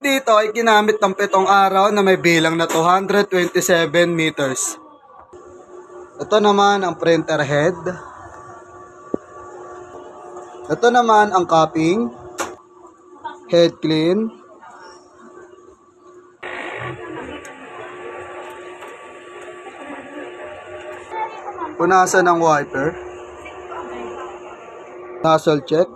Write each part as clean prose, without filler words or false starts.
Dito ay ginamit ng 7 araw na may bilang na 227 meters. Ito naman ang printer head. Ito naman ang cupping, head clean, punasan ng wiper, nozzle check,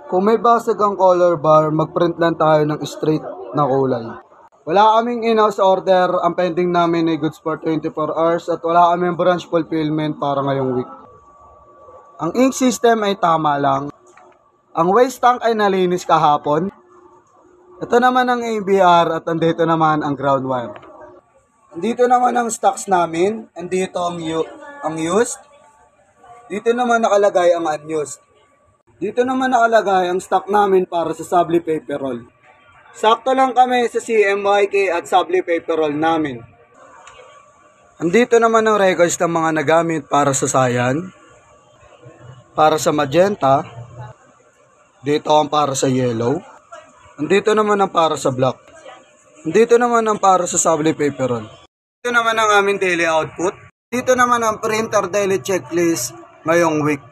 kung may basag ang color bar, mag-print lang tayo ng straight na kulay. Wala kaming in-house order, ang pending namin ay goods for 24 hours at wala kaming branch fulfillment para ngayong week. Ang ink system ay tama lang. Ang waste tank ay nalinis kahapon. Ito naman ang ABR at andito naman ang ground wire. Andito naman ang stocks namin, andito ang used. Dito naman nakalagay ang unused. Dito naman nakalagay ang stock namin para sa Sabli paper roll. Sakto lang kami sa CMYK at Sabli paper roll namin. Andito naman ang records ng mga nagamit para sa cyan, para sa magenta, dito ang para sa yellow, andito naman ang para sa black, andito naman ang para sa Sabli paper roll. Dito naman ang aming daily output. Dito naman ang printer daily checklist ngayong week.